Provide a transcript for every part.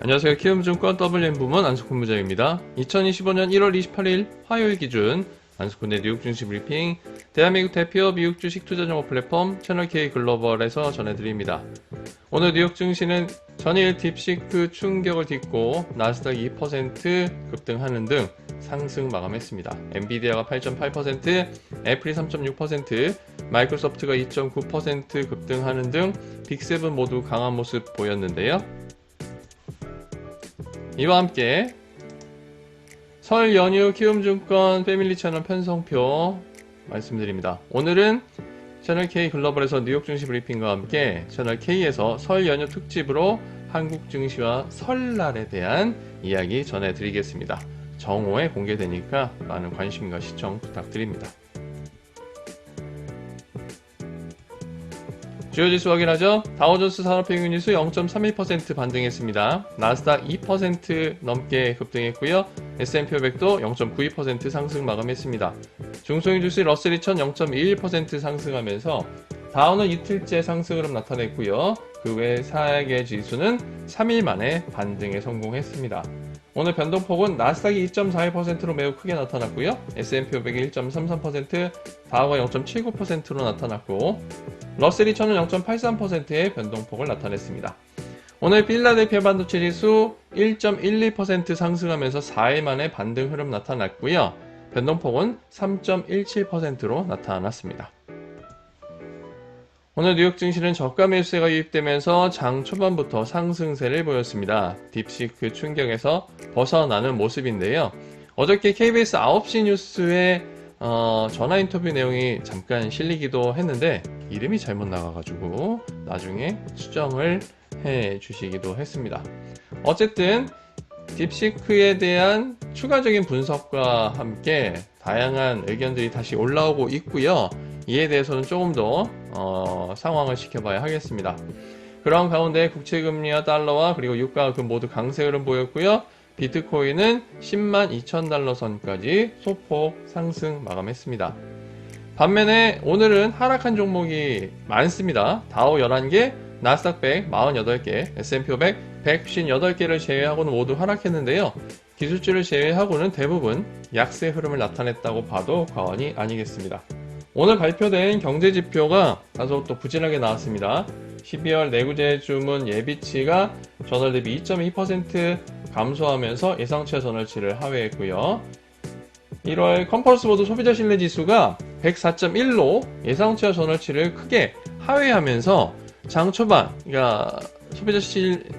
안녕하세요. 키움증권 WM 부문 안석훈 부장입니다. 2025년 1월 28일 화요일 기준 안석훈의 뉴욕 증시 브리핑, 대한민국 대표 미국 주식 투자 정보 플랫폼 채널K 글로벌에서 전해드립니다. 오늘 뉴욕 증시는 전일 딥시크 충격을 딛고 나스닥 2% 급등하는 등 상승 마감했습니다. 엔비디아가 8.8%, 애플이 3.6%, 마이크로소프트가 2.9% 급등하는 등 빅7 모두 강한 모습 보였는데요. 이와 함께 설 연휴 키움증권 패밀리 채널 편성표 말씀드립니다. 오늘은 채널K 글로벌에서 뉴욕 증시 브리핑과 함께 채널K에서 설 연휴 특집으로 한국 증시와 설날에 대한 이야기 전해드리겠습니다. 정오에 공개되니까 많은 관심과 시청 부탁드립니다. 주요 지수 확인하죠. 다우존스 산업평균지수 0.31% 반등했습니다. 나스닥 2% 넘게 급등했고요. S&P 500도 0.92% 상승 마감했습니다. 중소형 지수 러셀 2000 0.21% 상승하면서 다우는 이틀째 상승 흐름 나타냈고요. 그 외 4개 지수는 3일 만에 반등에 성공했습니다. 오늘 변동폭은 나스닥이 2.41%로 매우 크게 나타났고요. S&P 500이 1.33%, 다우가 0.79%로 나타났고 러셀 2000은 0.83%의 변동폭을 나타냈습니다. 오늘 필라델피아 반도체 지수 1.12% 상승하면서 4일 만에 반등 흐름 나타났고요. 변동폭은 3.17%로 나타났습니다. 오늘 뉴욕 증시는 저가 매수세가 유입되면서 장 초반부터 상승세를 보였습니다. 딥시크 충격에서 벗어나는 모습인데요. 어저께 KBS 9시 뉴스에 전화 인터뷰 내용이 잠깐 실리기도 했는데 이름이 잘못 나가가지고 나중에 수정을 해 주시기도 했습니다. 어쨌든 딥시크에 대한 추가적인 분석과 함께 다양한 의견들이 다시 올라오고 있고요. 이에 대해서는 조금 더 상황을 지켜봐야 하겠습니다. 그런 가운데 국채금리와 달러와 그리고 유가가 모두 강세 흐름 보였고요. 비트코인은 10만 2천 달러 선까지 소폭 상승 마감했습니다. 반면에 오늘은 하락한 종목이 많습니다. 다우 11개, 나스닥 100 48개, S&P 500 158개를 제외하고는 모두 하락했는데요. 기술주를 제외하고는 대부분 약세 흐름을 나타냈다고 봐도 과언이 아니겠습니다. 오늘 발표된 경제지표가 다소 또 부진하게 나왔습니다. 12월 내구재 주문 예비치가 전월 대비 2.2% 감소하면서 예상치와 전월치를 하회했고요. 1월 컴퍼스보드 소비자 신뢰 지수가 104.1로 예상치와 전월치를 크게 하회하면서 장 초반, 그러니까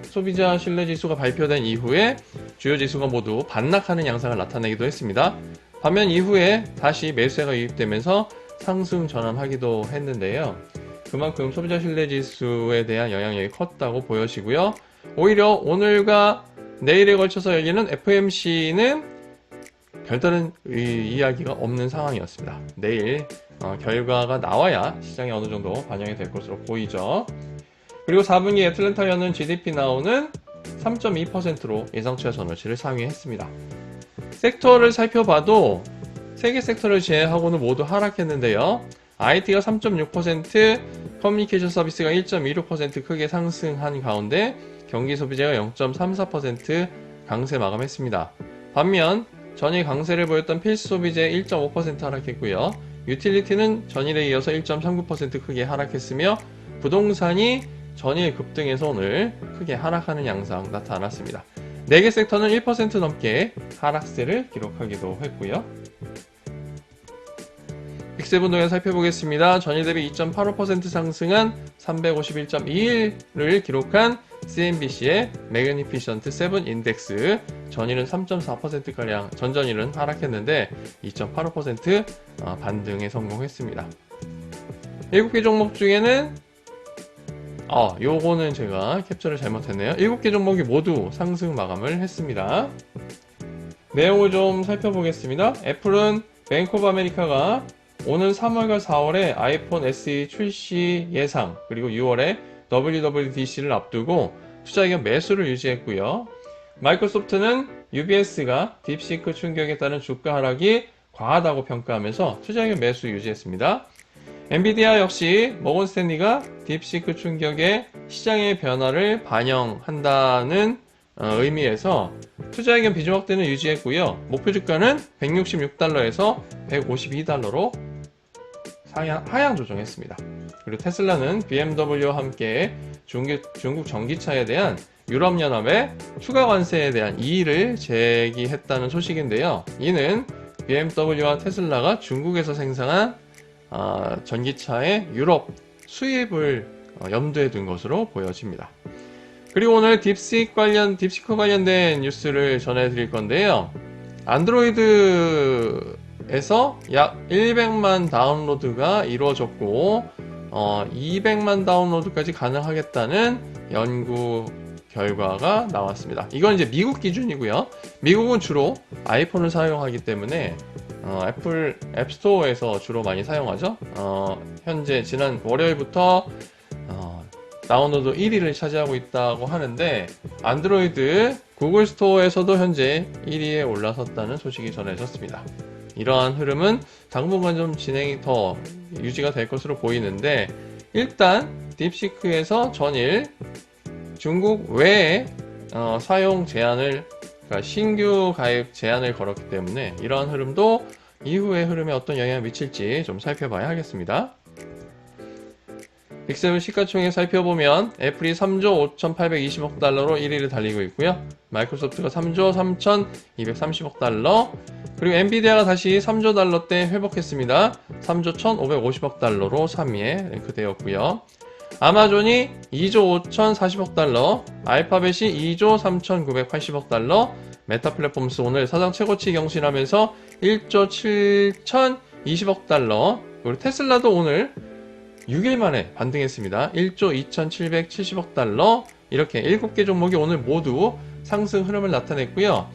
소비자 신뢰 지수가 발표된 이후에 주요 지수가 모두 반락하는 양상을 나타내기도 했습니다. 반면 이후에 다시 매수세가 유입되면서 상승 전환하기도 했는데요. 그만큼 소비자 신뢰 지수에 대한 영향력이 컸다고 보여지고요. 오히려 오늘과 내일에 걸쳐서 열리는 FOMC는 별다른 이야기가 없는 상황이었습니다. 내일 결과가 나와야 시장에 어느 정도 반영이 될 것으로 보이죠. 그리고 4분기 애틀랜타 연은 GDP 나오는 3.2%로 예상치와 전월치를 상회했습니다. 섹터를 살펴봐도 3개 섹터를 제외하고는 모두 하락했는데요. IT가 3.6%, 커뮤니케이션 서비스가 1.26% 크게 상승한 가운데 경기 소비재가 0.34% 강세 마감했습니다. 반면 전일 강세를 보였던 필수 소비재 1.5% 하락했고요. 유틸리티는 전일에 이어서 1.39% 크게 하락했으며 부동산이 전일 급등해서 오늘 크게 하락하는 양상 나타났습니다. 4개 섹터는 1% 넘게 하락세를 기록하기도 했고요. 빅7 동향 살펴보겠습니다. 전일 대비 2.85% 상승한 351.21를 기록한 CNBC의 매그니피션트 7 인덱스, 전일은 3.4%가량, 전전일은 하락했는데 2.85% 반등에 성공했습니다. 7개 종목 중에는 요거는 제가 캡처를 잘못했네요. 7개 종목이 모두 상승 마감을 했습니다. 내용을 좀 살펴보겠습니다. 애플은 뱅크 오브 아메리카가 오는 3월과 4월에 아이폰 SE 출시 예상, 그리고 6월에 WWDC를 앞두고 투자 의견 매수를 유지했고요. 마이크로소프트는 UBS가 딥시크 충격에 따른 주가 하락이 과하다고 평가하면서 투자 의견 매수 유지했습니다. 엔비디아 역시 모건 스탠리가 딥시크 충격의 시장의 변화를 반영한다는 의미에서 투자 의견 비중 확대는 유지했고요. 목표 주가는 166달러에서 152달러로 하향 조정했습니다. 그리고 테슬라는 BMW와 함께 중국 전기차에 대한 유럽연합의 추가 관세에 대한 이의를 제기했다는 소식인데요. 이는 BMW와 테슬라가 중국에서 생산한 전기차의 유럽 수입을 염두에 둔 것으로 보여집니다. 그리고 오늘 딥시크 관련된 뉴스를 전해드릴 건데요. 안드로이드에서 약 100만 다운로드가 이루어졌고 200만 다운로드까지 가능하겠다는 연구 결과가 나왔습니다. 이건 이제 미국 기준이고요. 미국은 주로 아이폰을 사용하기 때문에 애플 앱스토어에서 주로 많이 사용하죠. 현재 지난 월요일부터 다운로드 1위를 차지하고 있다고 하는데 안드로이드 구글 스토어에서도 현재 1위에 올라섰다는 소식이 전해졌습니다. 이러한 흐름은 당분간 좀 진행이 더 유지가 될 것으로 보이는데 일단 딥시크에서 전일 중국 외에 사용 제한을 그러니까 신규 가입 제한을 걸었기 때문에 이러한 흐름도 이후의 흐름에 어떤 영향을 미칠지 좀 살펴봐야 하겠습니다. 빅7 시가총액 살펴보면 애플이 3조 5,820억 달러로 1위를 달리고 있고요. 마이크로소프트가 3조 3,230억 달러, 그리고 엔비디아가 다시 3조 달러대 회복했습니다. 3조 1,550억 달러로 3위에 랭크되었고요. 아마존이 2조 5,040억 달러, 알파벳이 2조 3,980억 달러, 메타 플랫폼스 오늘 사상 최고치 경신하면서 1조 7,020억 달러, 그리고 테슬라도 오늘 6일 만에 반등했습니다. 1조 2,770억 달러, 이렇게 7개 종목이 오늘 모두 상승 흐름을 나타냈고요.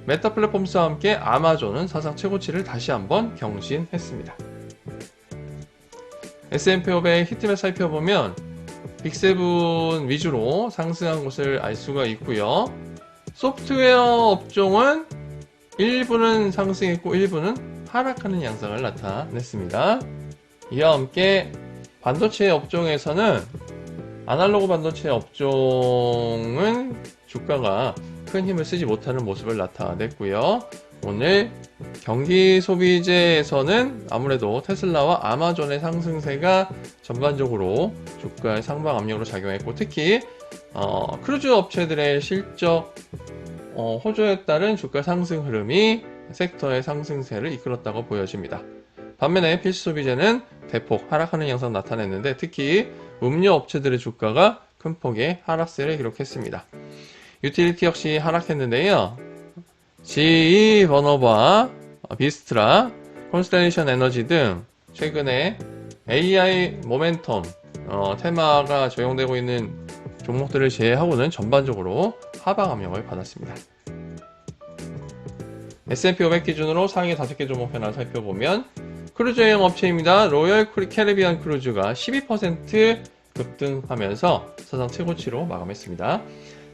메타 플랫폼스와 함께 아마존은 사상 최고치를 다시 한번 경신했습니다. S&P 500 히트맵 살펴보면 빅7 위주로 상승한 것을 알 수가 있고요. 소프트웨어 업종은 일부는 상승했고 일부는 하락하는 양상을 나타냈습니다. 이와 함께 반도체 업종에서는 아날로그 반도체 업종은 주가가 큰 힘을 쓰지 못하는 모습을 나타냈고요. 오늘 경기 소비재에서는 아무래도 테슬라와 아마존의 상승세가 전반적으로 주가의 상방 압력으로 작용했고 특히 크루즈 업체들의 실적 호조에 따른 주가 상승 흐름이 섹터의 상승세를 이끌었다고 보여집니다. 반면에 필수 소비재는 대폭 하락하는 양상 나타냈는데 특히 음료 업체들의 주가가 큰 폭의 하락세를 기록했습니다. 유틸리티 역시 하락했는데요. GE 버너바, 비스트라, 콘스텔레이션 에너지 등 최근에 AI 모멘텀 테마가 적용되고 있는 종목들을 제외하고는 전반적으로 하방 압력을 받았습니다. S&P 500 기준으로 상위 5개 종목 하나 살펴보면 크루즈 여행 업체입니다. 로열 캐리비안 크루즈가 12% 급등하면서 사상 최고치로 마감했습니다.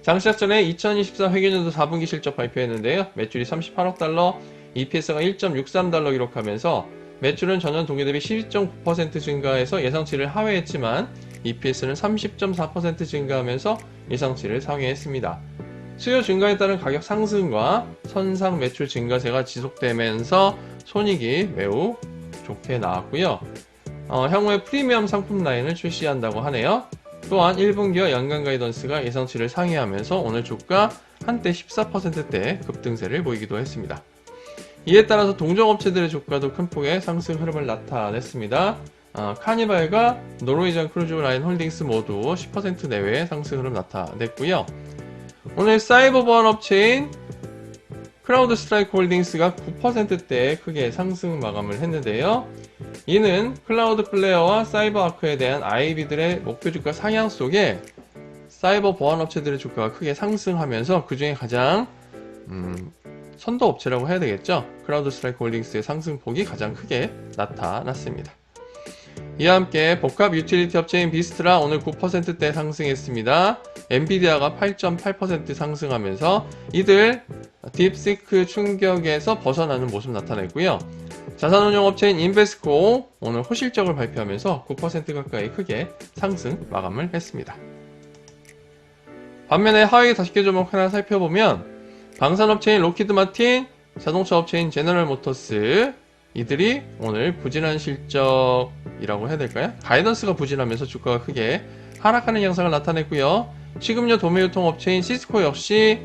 장시작 전에 2024 회계연도 4분기 실적 발표했는데요. 매출이 38억 달러, EPS가 1.63달러 기록하면서 매출은 전년 동기 대비 12.9% 증가해서 예상치를 하회했지만 EPS는 30.4% 증가하면서 예상치를 상회했습니다. 수요 증가에 따른 가격 상승과 선상 매출 증가세가 지속되면서 손익이 매우 좋게 나왔고요. 향후에 프리미엄 상품 라인을 출시한다고 하네요. 또한 1분기와 연간 가이던스가 예상치를 상회하면서 오늘 주가 한때 14%대 급등세를 보이기도 했습니다. 이에 따라서 동종업체들의 주가도 큰 폭의 상승 흐름을 나타냈습니다. 카니발과 노르웨이전 크루즈 라인 홀딩스 모두 10% 내외의 상승 흐름 나타냈고요. 오늘 사이버 보안 업체인 크라우드 스트라이크 홀딩스가 9%대 크게 상승 마감을 했는데요. 이는 클라우드 플레이어와 사이버 아크에 대한 IB들의 목표 주가 상향 속에 사이버 보안 업체들의 주가가 크게 상승하면서 그 중에 가장 선도 업체라고 해야 되겠죠. 크라우드 스트라이크 홀딩스의 상승폭이 가장 크게 나타났습니다. 이와 함께 복합 유틸리티 업체인 비스트라 오늘 9%대 상승했습니다. 엔비디아가 8.8% 상승하면서 이들 딥시크 충격에서 벗어나는 모습 나타냈고요. 자산운용 업체인 인베스코 오늘 호실적을 발표하면서 9% 가까이 크게 상승 마감을 했습니다. 반면에 하위 5개 종목 하나 살펴보면 방산업체인 로키드 마틴, 자동차 업체인 제너럴 모터스, 이들이 오늘 부진한 실적이라고 해야 될까요? 가이던스가 부진하면서 주가가 크게 하락하는 양상을 나타냈고요. 식음료 도매유통 업체인 시스코 역시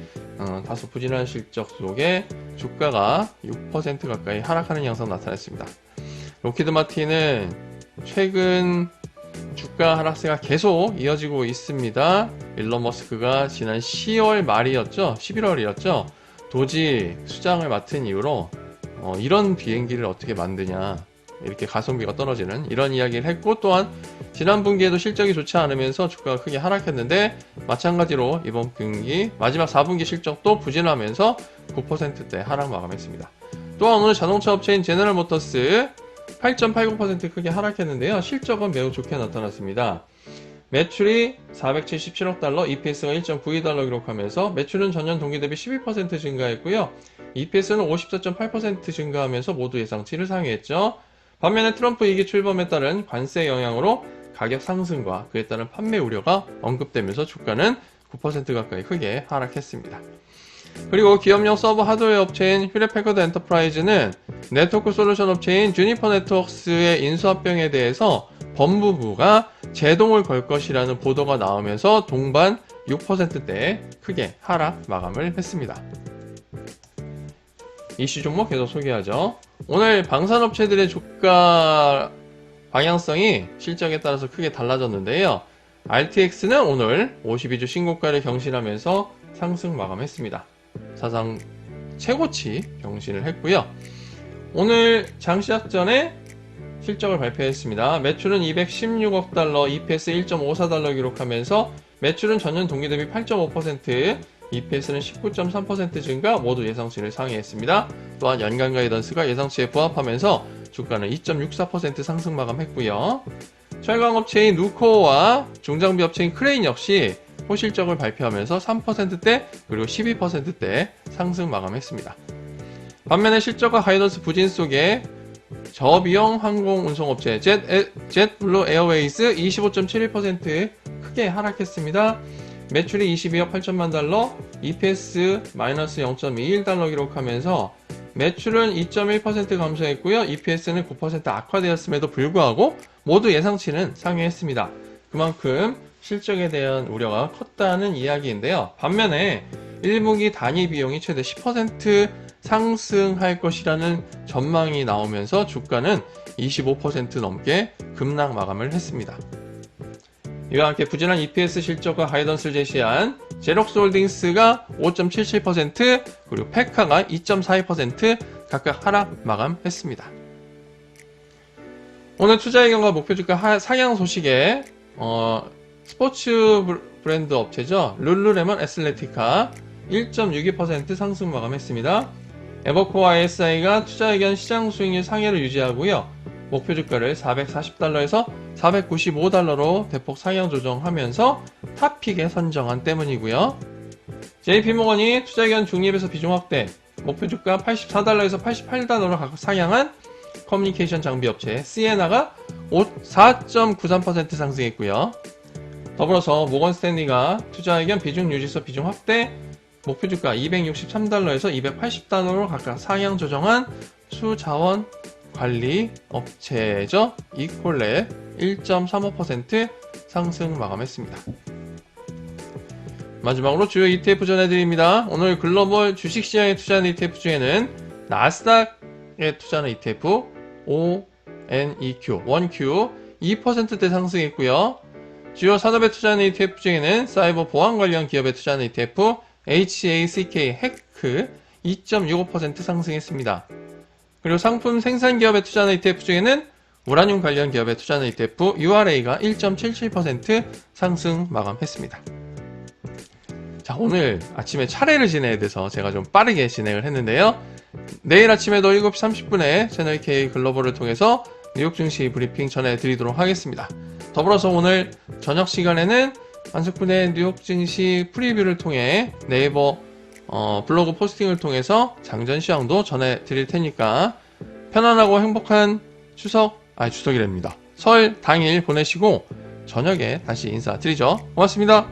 다소 부진한 실적 속에 주가가 6% 가까이 하락하는 양상을 나타냈습니다. 로키드 마틴은 최근 주가 하락세가 계속 이어지고 있습니다. 일론 머스크가 지난 10월 말이었죠? 11월이었죠? 도지 수장을 맡은 이후로 이런 비행기를 어떻게 만드냐, 이렇게 가성비가 떨어지는 이런 이야기를 했고, 또한 지난 분기에도 실적이 좋지 않으면서 주가가 크게 하락했는데, 마찬가지로 이번 분기 마지막 4분기 실적도 부진하면서 9%대 하락 마감했습니다. 또한 오늘 자동차 업체인 제너럴 모터스 8.80% 크게 하락했는데요. 실적은 매우 좋게 나타났습니다. 매출이 477억 달러, EPS가 1.92달러 기록하면서 매출은 전년 동기 대비 12% 증가했고요. EPS는 54.8% 증가하면서 모두 예상치를 상회했죠. 반면에 트럼프 2기 출범에 따른 관세 영향으로 가격 상승과 그에 따른 판매 우려가 언급되면서 주가는 9% 가까이 크게 하락했습니다. 그리고 기업용 서버 하드웨어 업체인 휴렛패커드 엔터프라이즈는 네트워크 솔루션 업체인 주니퍼 네트워크스의 인수합병에 대해서 법무부가 제동을 걸 것이라는 보도가 나오면서 동반 6%대 크게 하락 마감을 했습니다. 이슈 종목 계속 소개하죠. 오늘 방산업체들의 주가 방향성이 실적에 따라서 크게 달라졌는데요. RTX는 오늘 52주 신고가를 경신하면서 상승 마감했습니다. 사상 최고치 경신을 했고요. 오늘 장시작 전에 실적을 발표했습니다. 매출은 216억 달러, EPS 1.54달러 기록하면서 매출은 전년 동기 대비 8.5%, EPS는 19.3% 증가, 모두 예상치를 상회했습니다. 또한 연간 가이던스가 예상치에 부합하면서 주가는 2.64% 상승 마감했고요. 철강업체인 누코와 중장비 업체인 크레인 역시 호실적을 발표하면서 3%대 그리고 12%대 상승 마감했습니다. 반면에 실적과 가이던스 부진 속에 저비용 항공 운송업체 젯블루 에어웨이즈 25.71% 크게 하락했습니다. 매출이 22억 8천만 달러, EPS 마이너스 0.21달러 기록하면서 매출은 2.1% 감소했고요. EPS는 9% 악화되었음에도 불구하고 모두 예상치는 상회했습니다. 그만큼 실적에 대한 우려가 컸다는 이야기인데요. 반면에 1분기 단위 비용이 최대 10% 상승할 것이라는 전망이 나오면서 주가는 25% 넘게 급락 마감을 했습니다. 이와 함께 부진한 EPS 실적과 가이던스를 제시한 제록스홀딩스가 5.77% 그리고 페카가 2.42% 각각 하락 마감했습니다. 오늘 투자 의견과 목표 주가 상향 소식에 스포츠 브랜드 업체죠. 룰루레몬 애슬레티카 1.62% 상승 마감했습니다. 에버코어 ISI가 투자 의견 시장 수익률 상회를 유지하고요. 목표 주가를 440달러에서 495달러로 대폭 상향 조정하면서 탑픽에 선정한 때문이고요. JP모건이 투자 의견 중립에서 비중 확대, 목표 주가 84달러에서 88달러로 각각 상향한 커뮤니케이션 장비 업체 시에나가 4.93% 상승했고요. 더불어서 모건 스탠리가 투자 의견 비중 유지서 비중 확대, 목표 주가 263달러에서 280달러로 각각 상향 조정한 수자원 관리 업체죠. 이콜랩 1.35% 상승 마감했습니다. 마지막으로 주요 ETF 전해드립니다. 오늘 글로벌 주식시장에 투자하는 ETF 중에는 나스닥에 투자하는 ETF ONEQ 2%대 상승했고요. 주요 산업에 투자하는 ETF 중에는 사이버 보안 관련 기업에 투자하는 ETF HACK 해크 2.65% 상승했습니다. 그리고 상품 생산 기업에 투자하는 ETF 중에는 우라늄 관련 기업에 투자하는 ETF URA가 1.77% 상승 마감했습니다. 자, 오늘 아침에 차례를 지내야 돼서 제가 좀 빠르게 진행을 했는데요. 내일 아침에도 7시 30분에 채널K 글로벌을 통해서 뉴욕 증시 브리핑 전해드리도록 하겠습니다. 더불어서 오늘 저녁 시간에는 안석훈의 뉴욕 증시 프리뷰를 통해 네이버 블로그 포스팅을 통해서 장전 시황도 전해드릴 테니까 편안하고 행복한 추석이랍니다. 설 당일 보내시고 저녁에 다시 인사드리죠. 고맙습니다.